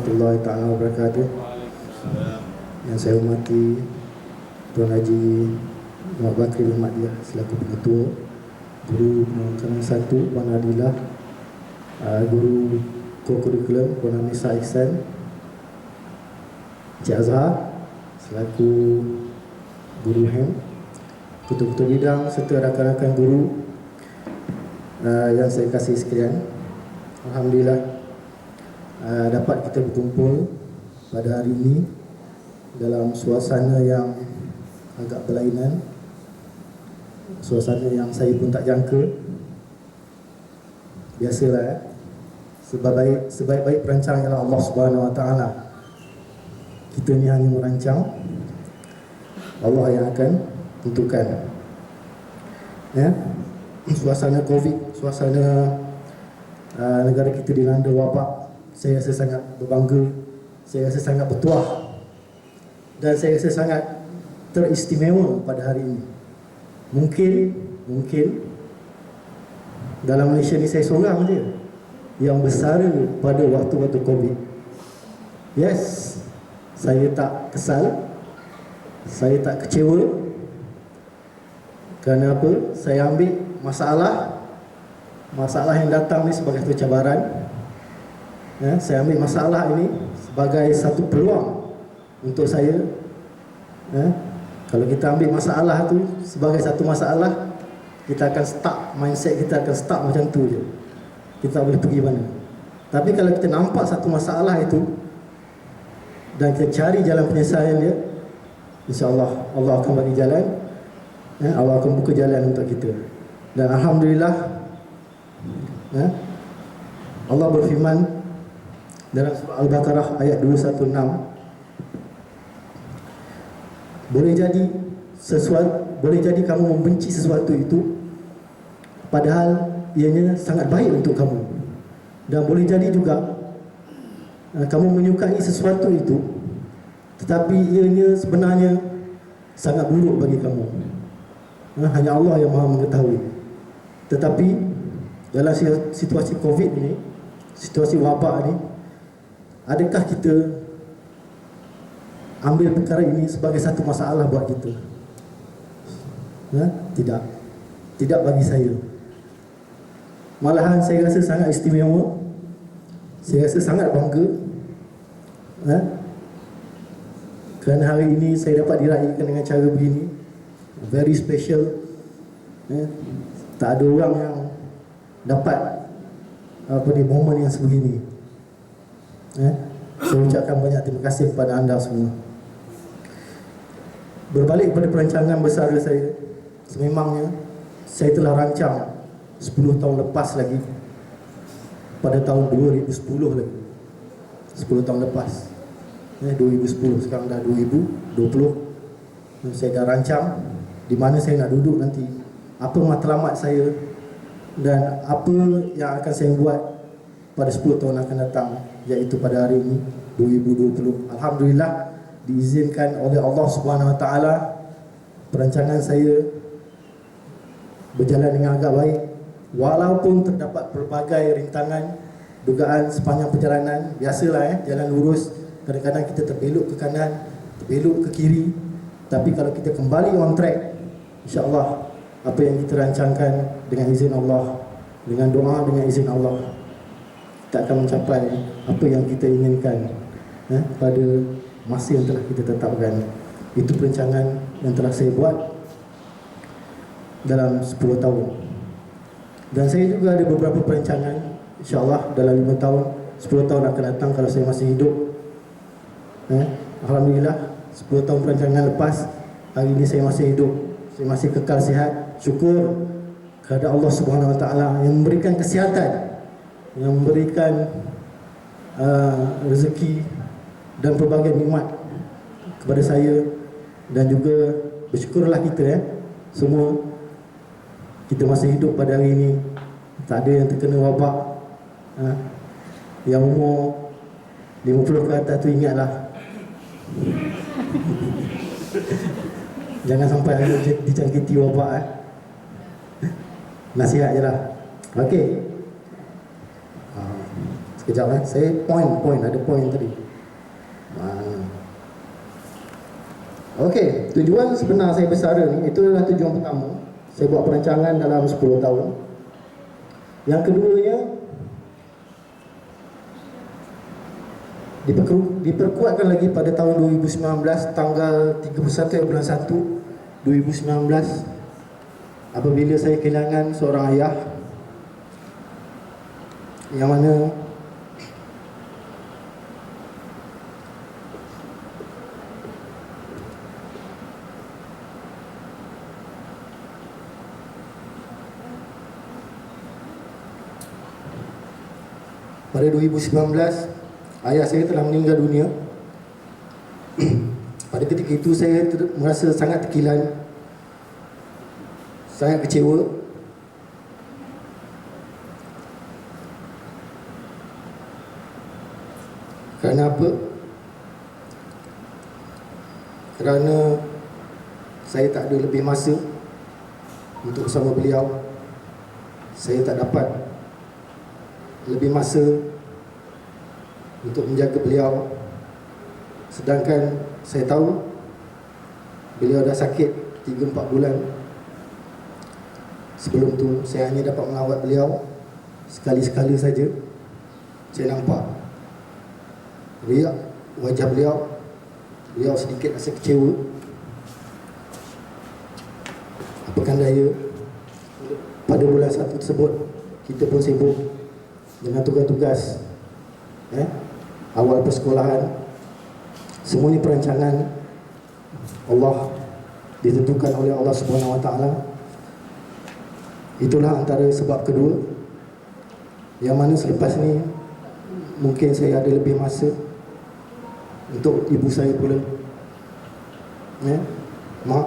warahmatullahi taala wabarakatuh. Yang saya hormati Tuan Haji Muhammad Bakri bin Mahdiah selaku pengetua, Guru Penerangan 1 Puan Adilah, Guru Co-Curriculum Puan Anissa Ihsan, Cik Azhar selaku Guru HEM, ketua-ketua bidang serta rakan-rakan guru yang saya kasih sekalian. Alhamdulillah dapat kita berkumpul pada hari ini dalam suasana yang agak berlainan, suasana yang saya pun tak jangka. Biasalah sebaik-baik perancang ialah Allah Subhanahu Wa Taala. Kita ni hanya merancang, Allah yang akan tentukan. Ya, suasana Covid, suasana negara kita dilanda wabak, saya rasa sangat berbangga, saya rasa sangat bertuah, dan saya rasa sangat teristimewa pada hari ini. Mungkin dalam Malaysia ni saya seorang je yang bersara pada waktu-waktu Covid. Yes, saya tak kesal, saya tak kecewa. Kerana apa? Saya ambil masalah yang datang ni sebagai satu cabaran. Ya, saya ambil masalah ini sebagai satu peluang untuk saya. Ya, kalau kita ambil masalah tu sebagai satu masalah, kita akan stuck, mindset kita akan stuck macam tu je. Kita tak boleh pergi mana. Tapi kalau kita nampak satu masalah itu dan kita cari jalan penyelesaian dia, insya-Allah Allah akan bagi jalan. Ya, Allah akan buka jalan untuk kita. Dan alhamdulillah, ya, Allah berfirman dalam surah Al-Baqarah ayat 216, boleh jadi kamu membenci sesuatu itu padahal ianya sangat baik untuk kamu, dan boleh jadi juga kamu menyukai sesuatu itu tetapi ianya sebenarnya sangat buruk bagi kamu. Hanya Allah yang Maha mengetahui. Tetapi dalam situasi Covid ini, situasi wabak ini, adakah kita ambil perkara ini sebagai satu masalah buat kita? Tidak bagi saya. Malahan saya rasa sangat istimewa, saya rasa sangat bangga, kerana hari ini saya dapat diraihkan dengan cara begini, very special. Tak ada orang yang dapat momen yang sebegini. Saya ucapkan banyak terima kasih kepada anda semua. Berbalik pada perancangan besar saya, sememangnya saya telah rancang 10 tahun lepas lagi, pada tahun 2010 lagi, 10 tahun lepas, 2010, sekarang dah 2020. Saya dah rancang di mana saya nak duduk nanti, apa matlamat saya, dan apa yang akan saya buat pada 10 tahun akan datang, iaitu pada hari ini 2020. Alhamdulillah diizinkan oleh Allah Subhanahu Wa Taala, perancangan saya berjalan dengan agak baik, walaupun terdapat pelbagai rintangan, dugaan sepanjang perjalanan. Biasalah jalan lurus, kadang-kadang kita terbelok ke kanan, terbelok ke kiri. Tapi kalau kita kembali on track, insya-Allah apa yang kita rancangkan dengan izin Allah, dengan doa, dengan izin Allah, kita akan mencapai apa yang kita inginkan pada masa yang telah kita tetapkan. Itu perancangan yang telah saya buat dalam 10 tahun. Dan saya juga ada beberapa perancangan, insya-Allah dalam 5 tahun, 10 tahun akan datang kalau saya masih hidup. Alhamdulillah 10 tahun perancangan lepas, hari ini saya masih hidup, saya masih kekal sihat. Syukur kepada Allah Subhanahu Wa Taala yang memberikan kesihatan, yang memberikan rezeki dan pelbagai nikmat kepada saya. Dan juga bersyukurlah kita semua, kita masih hidup pada hari ini, tak ada yang terkena wabak. Yang umur 50 ke atas tu ingatlah, jangan sampai anda dijangkiti wabak. Nasihat je lah. Okey, Sekejap saya ada point tadi. Okey, tujuan sebenar saya bersara ni, itu adalah tujuan pertama. Saya buat perancangan dalam 10 tahun. Yang keduanya, diperkuatkan lagi pada tahun 2019, tanggal 31 bulan 1 2019, apabila saya kehilangan seorang ayah, yang mana pada 2019 ayah saya telah meninggal dunia. Pada ketika itu saya merasa sangat terkilan, sangat kecewa. Kerana apa? Kerana saya tak ada lebih masa untuk bersama beliau. Saya tak dapat lebih masa untuk menjaga beliau. Sedangkan saya tahu beliau dah sakit 3-4 bulan. Sebelum tu saya hanya dapat melawat beliau sekali-sekala saja. Saya nampak riak wajah beliau. Beliau sedikit rasa kecewa. Apakan daya, pada bulan 1 tersebut kita pun sibuk dengan tugas-tugas awal persekolahan. Semuanya perancangan Allah, ditentukan oleh Allah Subhanahu Wa Taala. Itulah antara sebab kedua, yang mana selepas ni mungkin saya ada lebih masa untuk ibu saya pula. Mak,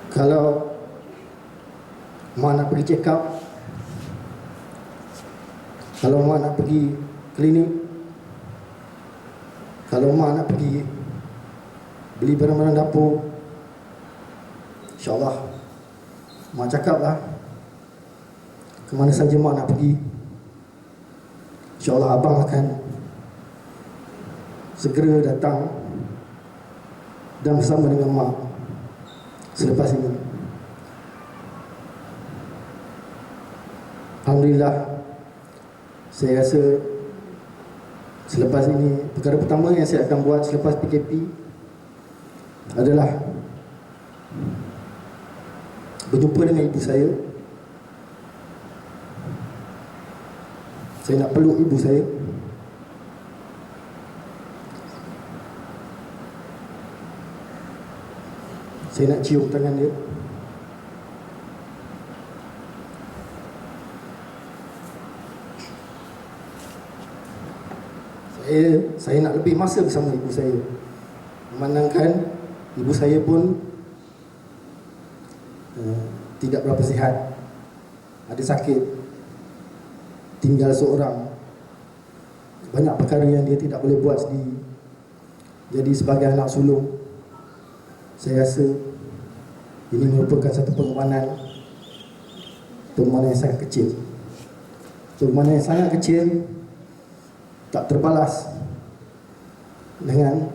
kalau mak nak pergi check up, kalau mak nak pergi klinik, kalau mak nak pergi beli barang-barang dapur, InsyaAllah mak cakap lah ke mana saja mak nak pergi, InsyaAllah abang akan segera datang dan bersama dengan mak selepas ini. Alhamdulillah, saya rasa selepas ini, perkara pertama yang saya akan buat selepas PKP adalah berjumpa dengan ibu saya. Saya nak peluk ibu saya. Saya nak cium tangan dia. Saya nak lebih masa bersama ibu saya, memandangkan ibu saya pun tidak berapa sihat, ada sakit, tinggal seorang, banyak perkara yang dia tidak boleh buat sendiri. Jadi sebagai anak sulung, saya rasa ini merupakan satu pengorbanan yang sangat kecil. Pengorbanan yang sangat kecil, tak terbalas dengan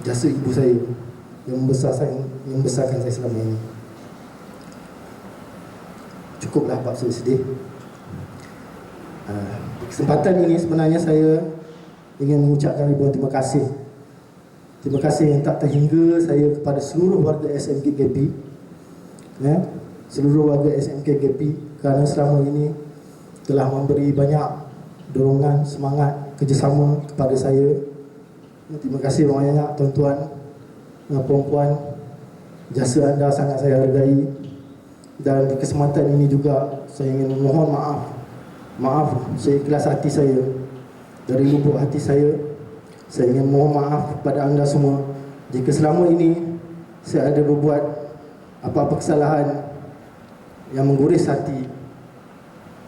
jasa ibu saya yang membesarkan saya selama ini. Cukuplah Pak, saya sedih. Kesempatan ini sebenarnya saya ingin mengucapkan ribuan terima kasih. Terima kasih yang tak terhingga saya kepada seluruh warga SMKGP, seluruh warga SMKGP, kerana selama ini telah memberi banyak dorongan, semangat, kerjasama kepada saya. Terima kasih banyak tuan-tuan dan puan-puan. Jasa anda sangat saya hargai. Dan di kesempatan ini juga saya ingin memohon maaf, saya ikhlas hati saya, dari lubuk hati saya ingin mohon maaf kepada anda semua jika selama ini saya ada berbuat apa-apa kesalahan yang mengguris hati,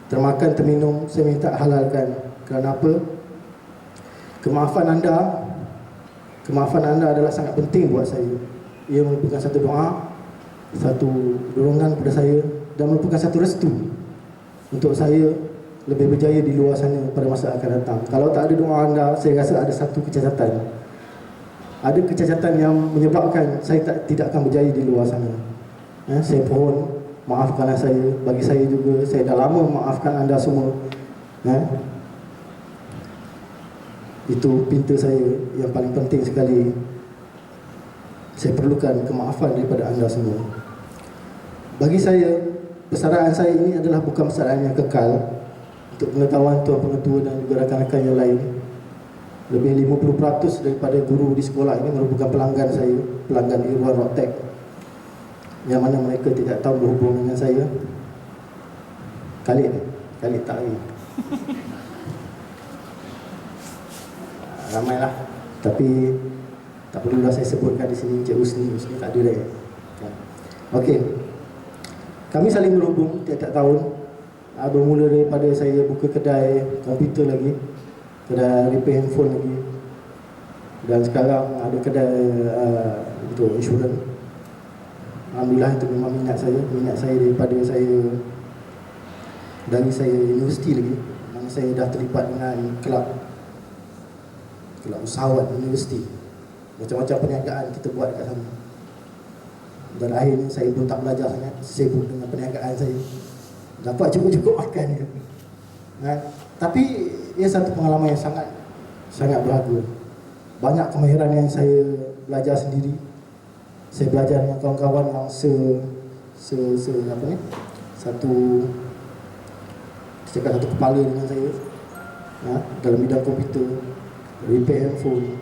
termakan, terminum. Saya minta halalkan. Kerana apa? Kemaafan anda adalah sangat penting buat saya. Ia merupakan satu doa satu dorongan pada saya dan merupakan satu restu untuk saya lebih berjaya di luar sana pada masa akan datang. Kalau tak ada doa anda, saya rasa ada satu kecacatan. Ada kecacatan yang menyebabkan saya tidak akan berjaya di luar sana. Saya mohon maafkanlah saya. Bagi saya juga, saya dah lama memaafkan anda semua. Itu pinta saya yang paling penting sekali. Saya perlukan kemaafan daripada anda semua. Bagi saya, persaraan saya ini adalah bukan persaraan yang kekal. Untuk pengetahuan tuan pengetua dan juga rakan-rakan yang lain, lebih 50% daripada guru di sekolah ini merupakan pelanggan saya, pelanggan Irwan Rocktek, yang mana mereka tidak tahu berhubung dengan saya. Khalid tak lagi. Ramailah, tapi tak perlulah saya sebutkan di sini. Encik Husni tak ada lagi. Okey, kami saling berhubung tiap-tiap tahun. Bermula daripada saya buka kedai komputer lagi, kedai repair handphone lagi, dan sekarang ada kedai untuk insurans. Alhamdulillah, itu memang minat saya daripada dari saya universiti lagi. Mana saya dah terlibat dengan kelab usahawan universiti. Macam-macam perniagaan kita buat kat sana. Dan akhirnya saya pun tak belajar sangat, sibuk dengan perniagaan saya. Dapat cukup-cukup makan je. Tapi ia satu pengalaman yang sangat berharga. Banyak kemahiran yang saya belajar sendiri. Saya belajar dengan kawan-kawan yang satu kepala dengan saya, dalam bidang komputer, repair handphone,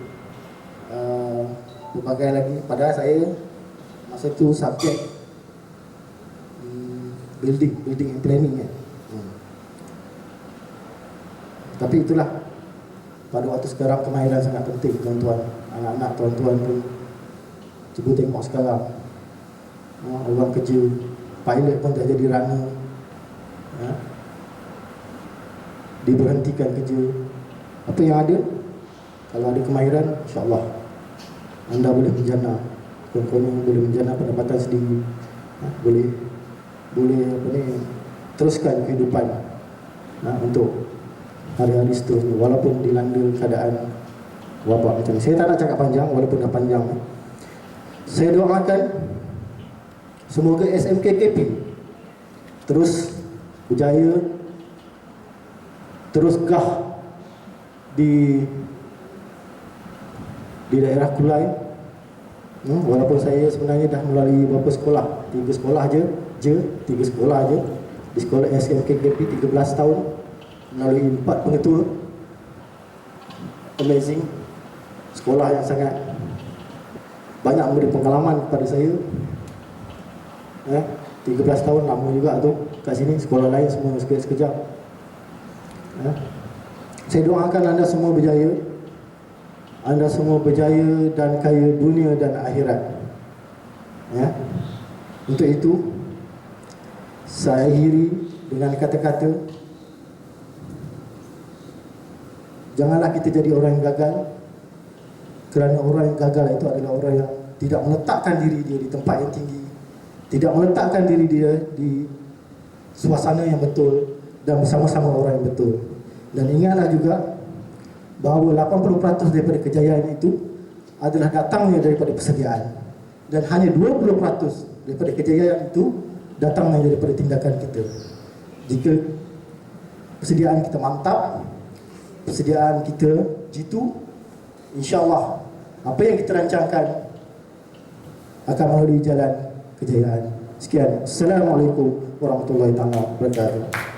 berbagai lagi. Padahal saya masa tu subjek building and planning Tapi itulah, pada waktu sekarang kemahiran sangat penting, tuan-tuan. Anak-anak tuan-tuan pun cuba tengok sekarang. Orang kerja pilot pun dah jadi runner, diberhentikan kerja. Apa yang ada? Kalau ada kemahiran, insya-Allah anda boleh menjana. Kononnya boleh menjana pendapatan sendiri. Boleh teruskan kehidupan untuk hari-hari seterusnya, walaupun dilanda keadaan wabak macam ni. Saya tak nak cakap panjang, walaupun dah panjang. Saya doakan semoga SMKKP terus berjaya, terus gah di daerah Kulai. Walaupun saya sebenarnya dah melalui beberapa sekolah, 3 sekolah je di sekolah SMKKP 13 tahun, melalui 4 pengetua. Amazing. Sekolah yang sangat banyak memberi pengalaman kepada saya. 13 tahun lama juga tu kat sini. Sekolah lain semua sekejap. Saya doakan anda semua berjaya. Anda semua berjaya dan kaya dunia dan akhirat. Untuk itu saya akhiri dengan kata-kata, janganlah kita jadi orang yang gagal. Kerana orang yang gagal itu adalah orang yang tidak meletakkan diri dia di tempat yang tinggi, tidak meletakkan diri dia di suasana yang betul dan bersama-sama orang yang betul. Dan ingatlah juga bahawa 80% daripada kejayaan itu adalah datangnya daripada persediaan, dan hanya 20% daripada kejayaan itu datangnya daripada tindakan kita. Jika persediaan kita mantap, persediaan kita jitu, insya-Allah apa yang kita rancangkan akan melalui jalan kejayaan. Sekian. Assalamualaikum warahmatullahi wabarakatuh.